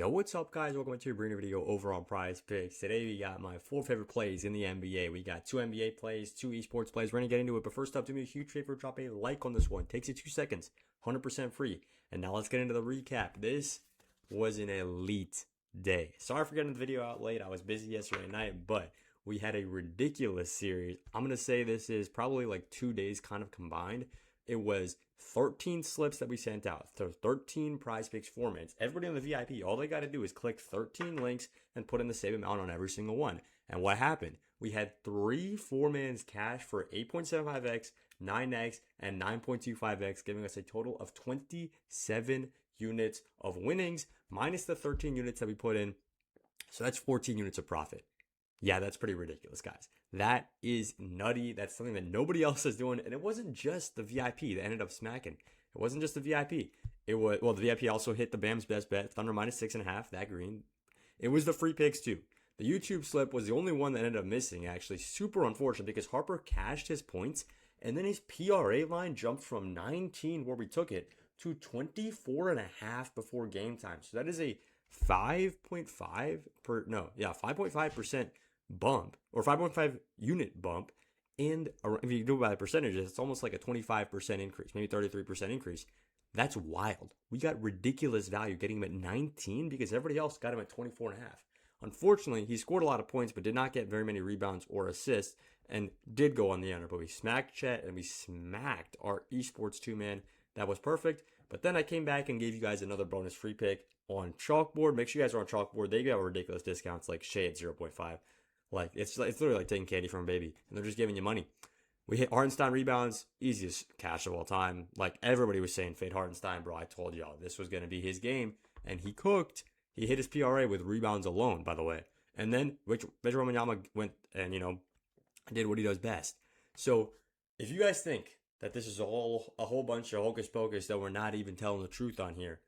Yo, what's up, guys? Welcome to your brand new video over on PrizePicks. Today we got my 4 favorite plays in the NBA. We got 2 NBA plays, 2 esports plays. We're gonna get into it, but first up, do me a huge favor, drop a like on this one. Takes you 2 seconds, 100% free. And now let's get into the recap. This was an elite day. Sorry for getting the video out late. I was busy yesterday night, but we had a ridiculous series. I'm gonna say this is probably like 2 days kind of combined. It was 13 slips that we sent out. So 13 PrizePicks formats. Everybody on the VIP, all they got to do is click 13 links and put in the same amount on every single one. And what happened? We had 3 4-mans cash for 8.75x, 9x, and 9.25x, giving us a total of 27 units of winnings, minus the 13 units that we put in. So that's 14 units of profit. Yeah, that's pretty ridiculous, guys. That is nutty. That's something that nobody else is doing. And it wasn't just the VIP that ended up smacking. It wasn't just the VIP. It was, well, the VIP also hit the BAM's best bet, Thunder minus 6.5, that green. It was the free picks too. The YouTube slip was the only one that ended up missing, actually. Super unfortunate because Harper cashed his points and then his PRA line jumped from 19 where we took it to 24.5 before game time. So that is a 5.5% bump, or 5.5 unit bump. And if you do it by percentages, it's almost like a 25% increase, maybe 33% increase. That's wild. We got ridiculous value getting him at 19 because everybody else got him at 24.5. Unfortunately, he scored a lot of points, but did not get very many rebounds or assists, and did go on the under. But we smacked Chet and we smacked our Esports 2-man. That was perfect. But then I came back and gave you guys another bonus free pick on Chalkboard. Make sure you guys are on Chalkboard. They got ridiculous discounts like Shea at 0.5. Like, it's literally like taking candy from a baby, and they're just giving you money. We hit Hartenstein rebounds, easiest cash of all time. Like, everybody was saying, fade Hartenstein, bro. I told y'all this was going to be his game, and he cooked. He hit his PRA with rebounds alone, by the way. And then Victor Wembanyama went and, did what he does best. So, if you guys think that this is all a whole bunch of hocus pocus that we're not even telling the truth on here,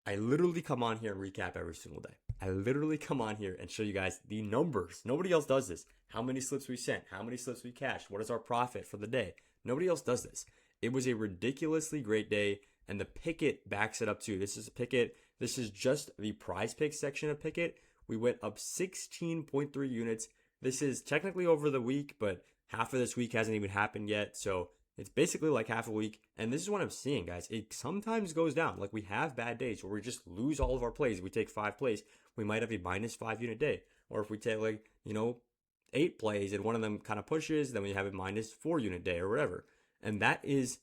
I literally come on here and recap every single day. I literally come on here and show you guys the numbers. Nobody else does this. How many slips we sent, how many slips we cashed, what is our profit for the day. Nobody else does this. It was a ridiculously great day, and the Pickett backs it up too. This is a Pickett. This is just the PrizePicks section of Pickett. We went up 16.3 units. This is technically over the week, but half of this week hasn't even happened yet. So it's basically like half a week. And this is what I'm seeing, guys. It sometimes goes down. Like, we have bad days where we just lose all of our plays. If we take 5 plays, we might have a minus 5 unit day. Or if we take 8 plays and one of them kind of pushes, then we have a minus 4 unit day or whatever. And that is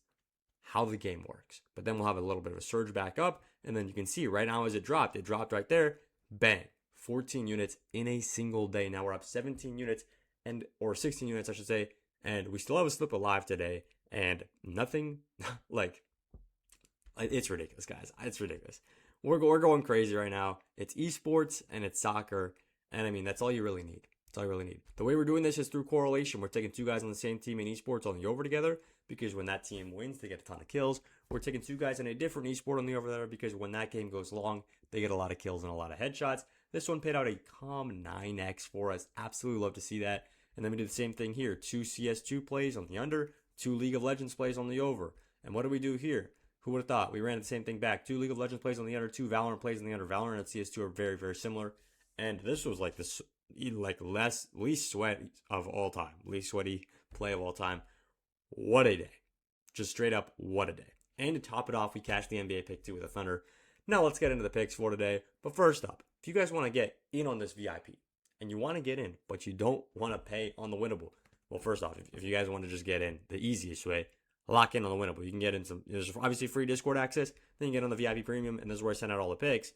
how the game works. But then we'll have a little bit of a surge back up. And then you can see right now as it dropped right there. Bang. 14 units in a single day. Now we're up 17 units or 16 units, I should say. And we still have a slip alive today. And nothing, it's ridiculous, guys. It's ridiculous. We're going crazy right now. It's esports and it's soccer. And I mean, that's all you really need. That's all you really need. The way we're doing this is through correlation. We're taking 2 guys on the same team in esports on the over together, because when that team wins, they get a ton of kills. We're taking 2 guys in a different esport on the over there, because when that game goes long, they get a lot of kills and a lot of headshots. This one paid out a calm 9x for us. Absolutely love to see that. And then we do the same thing here. 2 CS2 plays on the under, 2 League of Legends plays on the over. And what do we do here? Who would have thought? We ran the same thing back. 2 League of Legends plays on the under, 2 Valorant plays on the under. Valorant and CS2 are very, very similar. And this was like this, least sweat of all time. Least sweaty play of all time. What a day. Just straight up, what a day. And to top it off, we cashed the NBA pick too with a Thunder. Now let's get into the picks for today. But first up, if you guys want to get in on this VIP, and you want to get in, but you don't want to pay on the winnable, well, first off, if you guys want to just get in the easiest way, lock in on the winnable. You can get in there's obviously free Discord access. Then you get on the VIP premium, and this is where I send out all the picks.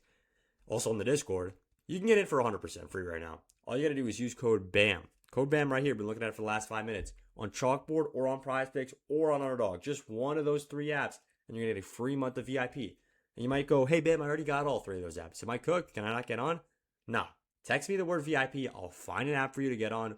Also on the Discord, you can get in for 100% free right now. All you got to do is use code BAM. Code BAM right here. Been looking at it for the last 5 minutes on Chalkboard or on PrizePicks or on Underdog. Just one of those 3 apps, and you're going to get a free month of VIP. And you might go, hey, BAM, I already got all 3 of those apps. Am I cooked? Can I not get on? Nah. Text me the word VIP. I'll find an app for you to get on,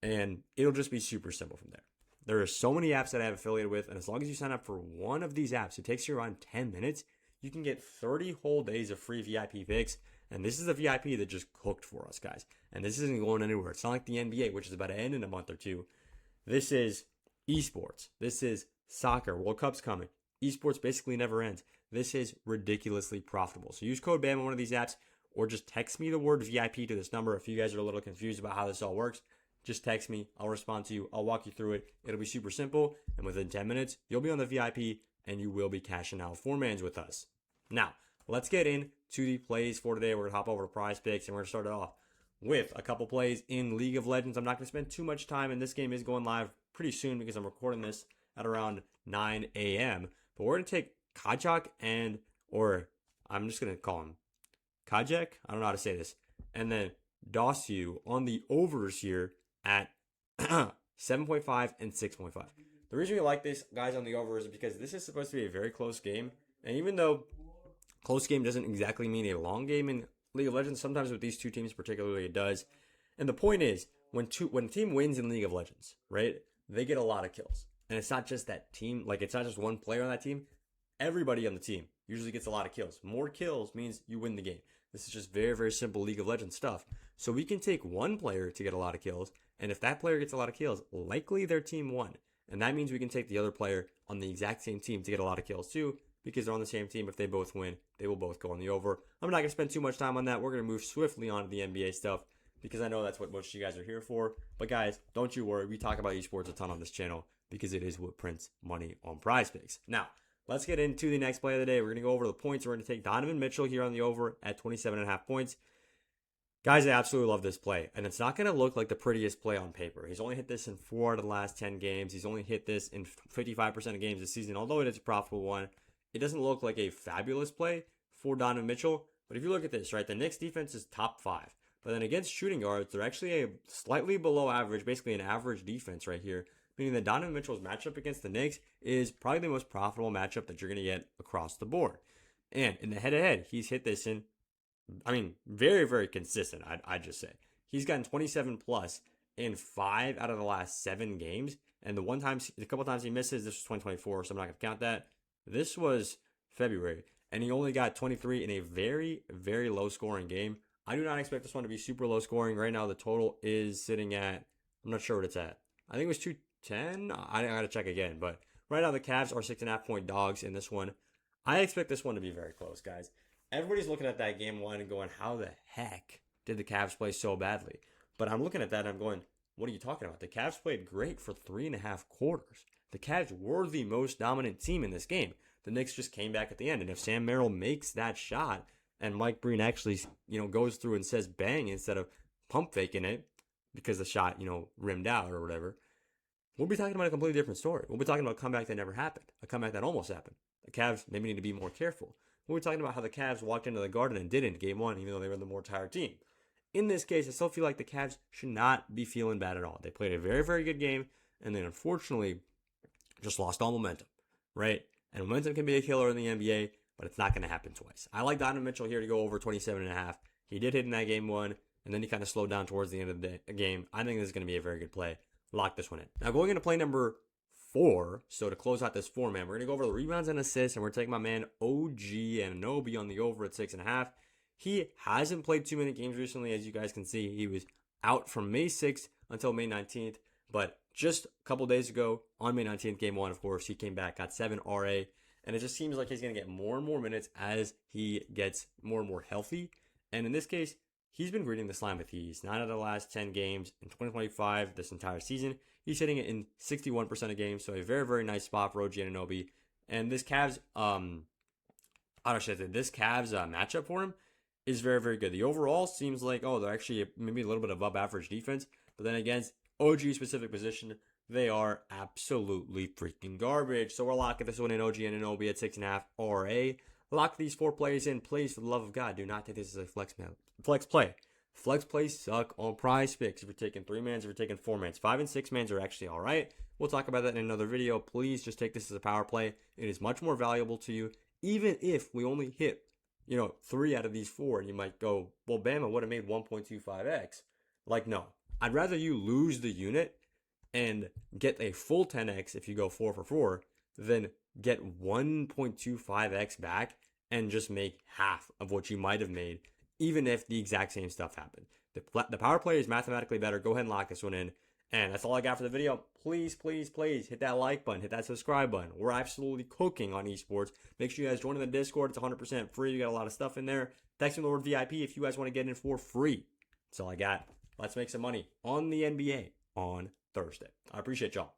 and it'll just be super simple from there. There are so many apps that I have affiliated with, and as long as you sign up for one of these apps, it takes you around 10 minutes. You can get 30 whole days of free VIP picks, and this is a VIP that just cooked for us, guys. And this isn't going anywhere. It's not like the NBA, which is about to end in a month or 2. This is esports. This is soccer. World Cup's coming. Esports basically never ends. This is ridiculously profitable. So use code BAM on one of these apps, or just text me the word VIP to this number if you guys are a little confused about how this all works. Just text me. I'll respond to you. I'll walk you through it. It'll be super simple. And within 10 minutes, you'll be on the VIP and you will be cashing out 4-mans with us. Now, let's get into the plays for today. We're going to hop over to PrizePicks and we're going to start it off with a couple plays in League of Legends. I'm not going to spend too much time, and this game is going live pretty soon because I'm recording this at around 9 a.m. But we're going to take Kajak or I'm just going to call him Kajak. I don't know how to say this. And then Dossu on the overs here at 7.5 and 6.5. The reason we like this, guys, on the overs is because this is supposed to be a very close game. And even though close game doesn't exactly mean a long game in League of Legends, sometimes with these two teams particularly it does. And the point is, when a team wins in League of Legends, right, they get a lot of kills. And it's not just that team, like it's not just one player on that team. Everybody on the team usually gets a lot of kills. More kills means you win the game. This is just very, very simple League of Legends stuff. So we can take one player to get a lot of kills, and if that player gets a lot of kills, likely their team won. And that means we can take the other player on the exact same team to get a lot of kills too, because they're on the same team. If they both win, they will both go on the over. I'm not going to spend too much time on that. We're going to move swiftly on to the NBA stuff because I know that's what most of you guys are here for. But guys, don't you worry. We talk about esports a ton on this channel because it is what prints money on PrizePicks. Now, let's get into the next play of the day. We're going to go over the points. We're going to take Donovan Mitchell here on the over at 27.5 points. Guys, I absolutely love this play, and it's not going to look like the prettiest play on paper. He's only hit this in 4 out of the last 10 games. He's only hit this in 55% of games this season, although it is a profitable one. It doesn't look like a fabulous play for Donovan Mitchell, but if you look at this, right, the Knicks defense is top 5, but then against shooting guards, they're actually a slightly below average, basically an average defense right here, meaning that Donovan Mitchell's matchup against the Knicks is probably the most profitable matchup that you're going to get across the board. And in the head-to-head, he's hit this in, very, very consistent, I'd just say. He's gotten 27 plus in 5 out of the last 7 games. And a couple times he misses, this was 2024, so I'm not going to count that. This was February, and he only got 23 in a very, very low scoring game. I do not expect this one to be super low scoring. Right now, the total is sitting at, I'm not sure what it's at. I think it was 210. I got to check again, but right now the Cavs are 6.5 point dogs in this one. I expect this one to be very close, guys. Everybody's looking at that game 1 and going, how the heck did the Cavs play so badly? But I'm looking at that and I'm going, what are you talking about? The Cavs played great for 3.5 quarters. The Cavs were the most dominant team in this game. The Knicks just came back at the end. And if Sam Merrill makes that shot and Mike Breen actually, goes through and says bang instead of pump faking it because the shot, rimmed out or whatever, we'll be talking about a completely different story. We'll be talking about a comeback that never happened, a comeback that almost happened. The Cavs maybe need to be more careful. We're talking about how the Cavs walked into the Garden and didn't game 1, even though they were the more tired team. In this case, I still feel like the Cavs should not be feeling bad at all. They played a very, very good game, and then unfortunately just lost all momentum, right? And momentum can be a killer in the NBA, but it's not going to happen twice. I like Donovan Mitchell here to go over 27.5. He did hit in that game 1, and then he kind of slowed down towards the end of the game. I think this is going to be a very good play. Lock this one in. Now going into play number 4, so to close out this 4-man, we're going to go over the rebounds and assists, and we're taking my man OG Anunoby on the over at 6.5. He hasn't played too many games recently, as you guys can see. He was out from May 6th until May 19th, but just a couple days ago, on May 19th, game 1, of course, he came back, got 7 RA, and it just seems like he's going to get more and more minutes as he gets more and more healthy. And in this case, he's been reading the line with ease. 9 out of the last 10 games in 2025, this entire season. He's hitting it in 61% of games, so a very, very nice spot for OG Anunoby. And this Cavs, matchup for him is very, very good. The overall seems like, they're actually maybe a little bit above average defense, but then against OG specific position, they are absolutely freaking garbage. So we're locking this one in, OG Anunoby at 6.5 RA. Lock these 4 plays in, please, for the love of God. Do not take this as a flex play. Flex plays suck on PrizePicks. If you're taking 3-mans, if you're taking 4-mans, 5 and 6-mans are actually all right. We'll talk about that in another video. Please just take this as a power play. It is much more valuable to you, even if we only hit, 3 out of these 4. And you might go, well, Bama would have made 1.25x. Like, no. I'd rather you lose the unit and get a full 10x if you go 4 for 4 than get 1.25x back and just make half of what you might have made, even if the exact same stuff happened. The power play is mathematically better. Go ahead and lock this one in. And that's all I got for the video. Please, please, please hit that like button. Hit that subscribe button. We're absolutely cooking on esports. Make sure you guys join in the Discord. It's 100% free. You got a lot of stuff in there. Text me the word VIP if you guys want to get in for free. That's all I got. Let's make some money on the NBA on Thursday. I appreciate y'all.